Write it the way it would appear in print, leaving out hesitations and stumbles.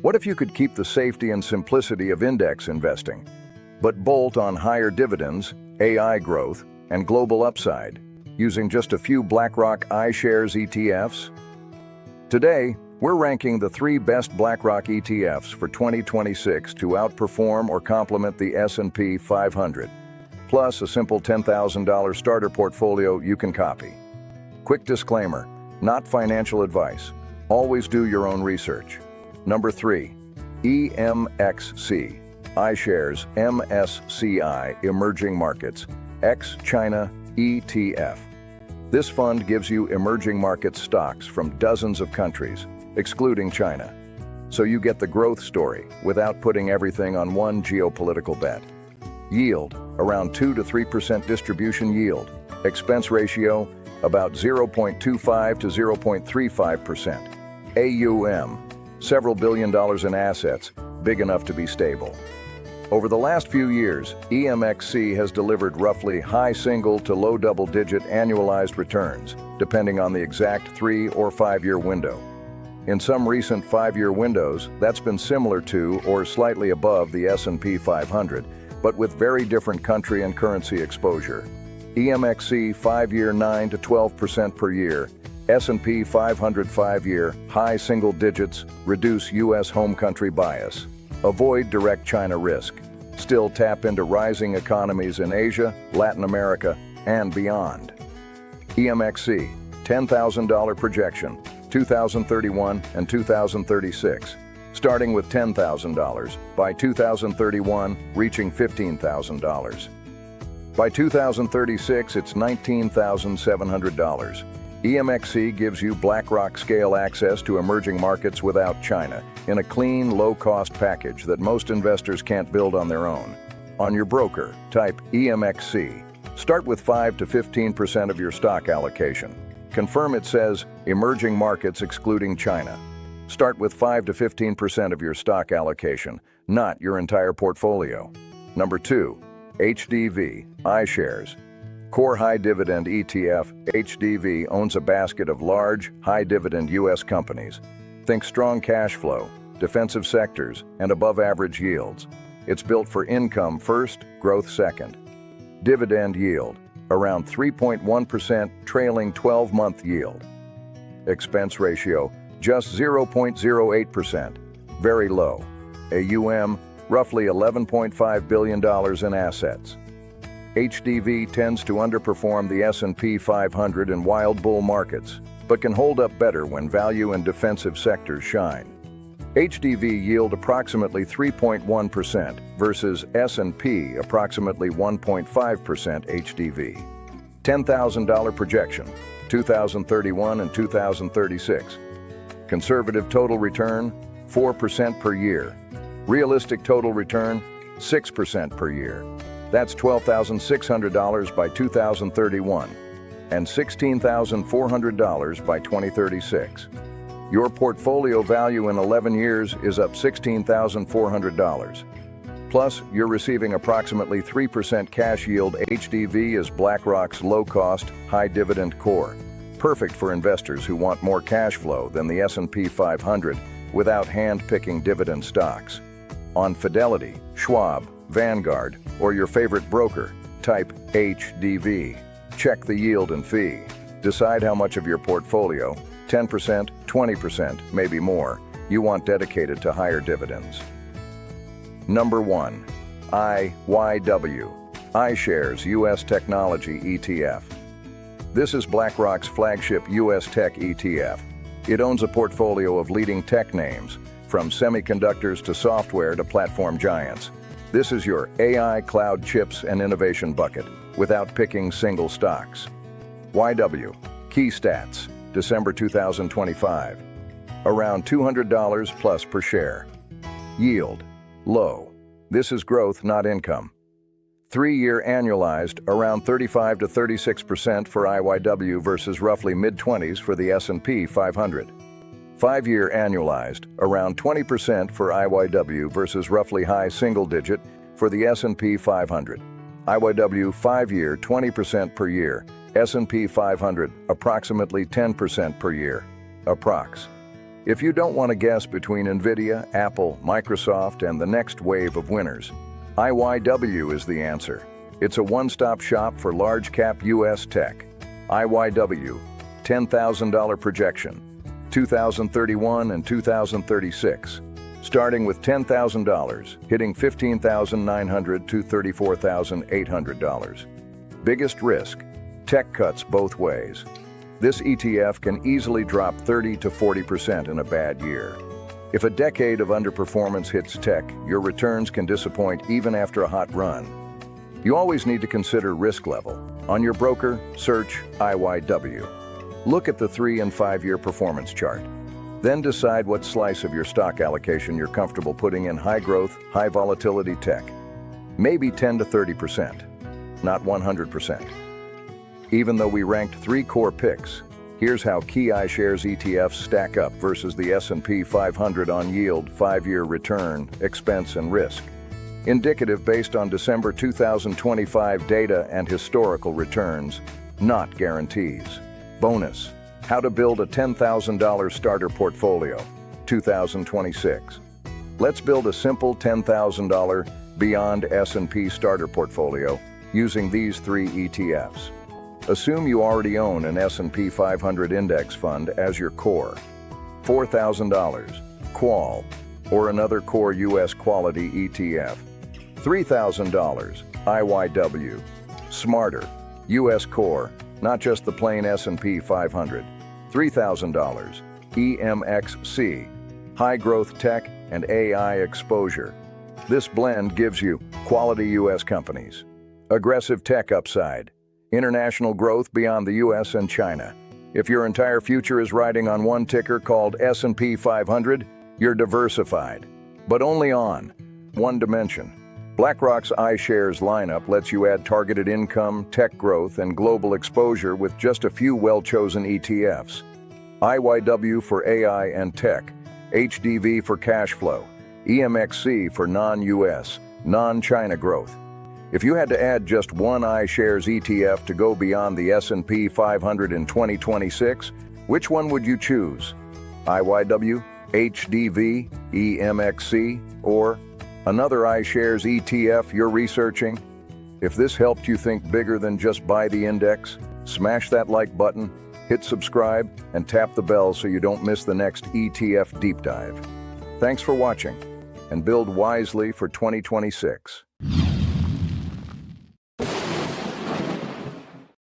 What if you could keep the safety and simplicity of index investing, but bolt on higher dividends, AI growth, and global upside, using just a few BlackRock iShares ETFs? Today, we're ranking the 3 best BlackRock ETFs for 2026 to outperform or complement the S&P 500, plus a simple $10,000 starter portfolio you can copy. Quick disclaimer, not financial advice. Always do your own research. Number 3, EMXC, iShares MSCI Emerging Markets, ex-China ETF. This fund gives you emerging market stocks from dozens of countries, excluding China. So you get the growth story without putting everything on one geopolitical bet. Yield, around 2 to 3% distribution yield. Expense ratio, about 0.25 to 0.35%. AUM, several $billion in assets, big enough to be stable. Over the last few years, EMXC has delivered roughly high single to low double-digit annualized returns, depending on the exact 3 or 5-year window. In some recent 5-year windows, that's been similar to or slightly above the S&P 500, but with very different country and currency exposure. EMXC 5-year 9 to 12% per year, S&P 500 5-year high single digits, reduce U.S. home country bias. Avoid direct China risk. Still tap into rising economies in Asia, Latin America, and beyond. EMXC, $10,000 projection, 2031 and 2036. Starting with $10,000, by 2031, reaching $15,000. By 2036, it's $19,700. EMXC gives you BlackRock scale access to emerging markets without China, in a clean, low-cost package that most investors can't build on their own. On your broker, type EMXC. Start with 5 to 15% of your stock allocation. Confirm it says emerging markets excluding China. Start with 5 to 15% of your stock allocation, not your entire portfolio. Number 2, HDV, iShares. Core High Dividend ETF, HDV, owns a basket of large, high-dividend U.S. companies. Think strong cash flow, defensive sectors, and above-average yields. It's built for income first, growth second. Dividend yield, around 3.1% trailing 12-month yield. Expense ratio, just 0.08%, very low. AUM, roughly $11.5 billion in assets. HDV tends to underperform the S&P 500 in wild bull markets, but can hold up better when value and defensive sectors shine. HDV yield approximately 3.1% versus S&P approximately 1.5% HDV. $10,000 projection, 2031 and 2036. Conservative total return, 4% per year. Realistic total return, 6% per year. That's $12,600 by 2031 and $16,400 by 2036. Your portfolio value in 11 years is up $16,400. Plus, you're receiving approximately 3% cash yield. HDV is BlackRock's low-cost, high-dividend core, perfect for investors who want more cash flow than the S&P 500 without hand-picking dividend stocks. On Fidelity, Schwab, Vanguard, or your favorite broker, type HDV. Check the yield and fee. Decide how much of your portfolio, 10%, 20%, maybe more, you want dedicated to higher dividends. Number 1, IYW, iShares U.S. Technology ETF. This is BlackRock's flagship U.S. Tech ETF. It owns a portfolio of leading tech names, from semiconductors to software to platform giants. This is your AI, cloud chips, and innovation bucket, without picking single stocks. YW, key stats, December 2025. Around $200 plus per share. Yield, low. This is growth, not income. 3-year annualized, around 35 to 36% for IYW versus roughly mid-20s for the S&P 500. 5-year annualized, around 20% for IYW versus roughly high single-digit for the S&P 500. IYW 5-year 20% per year, S&P 500 approximately 10% per year. Approx. If you don't want to guess between Nvidia, Apple, Microsoft, and the next wave of winners, IYW is the answer. It's a one-stop shop for large-cap U.S. tech. IYW, $10,000 projection, 2031 and 2036. Starting with $10,000, hitting $15,900 to $34,800. Biggest risk, tech cuts both ways. This ETF can easily drop 30 to 40% in a bad year. If a decade of underperformance hits tech, your returns can disappoint even after a hot run. You always need to consider risk level. On your broker, search IYW. Look at the 3- and 5-year performance chart. Then decide what slice of your stock allocation you're comfortable putting in high-growth, high-volatility tech. Maybe 10 to 30%, not 100%. Even though we ranked 3 core picks, here's how key iShares ETFs stack up versus the S&P 500 on yield, 5-year return, expense, and risk. Indicative based on December 2025 data and historical returns, not guarantees. Bonus: how to build a $10,000 starter portfolio, 2026. Let's build a simple $10,000 beyond S&P starter portfolio using these 3 ETFs. Assume you already own an S&P 500 index fund as your core. $4,000, Qual, or another core U.S. quality ETF. $3,000, IYW. Smarter, U.S. core, not just the plain S&P 500. $3,000, EMXC, high-growth tech and AI exposure. This blend gives you quality U.S. companies, aggressive tech upside, international growth beyond the U.S. and China. If your entire future is riding on one ticker called S&P 500, you're diversified, but only on one dimension. BlackRock's iShares lineup lets you add targeted income, tech growth, and global exposure with just a few well-chosen ETFs. IYW for AI and tech, HDV for cash flow, EMXC for non-US, non-China growth. If you had to add just one iShares ETF to go beyond the S&P 500 in 2026, which one would you choose? IYW, HDV, EMXC, or another iShares ETF you're researching? If this helped you think bigger than just buy the index, smash that like button, hit subscribe, and tap the bell so you don't miss the next ETF deep dive. Thanks for watching, and build wisely for 2026.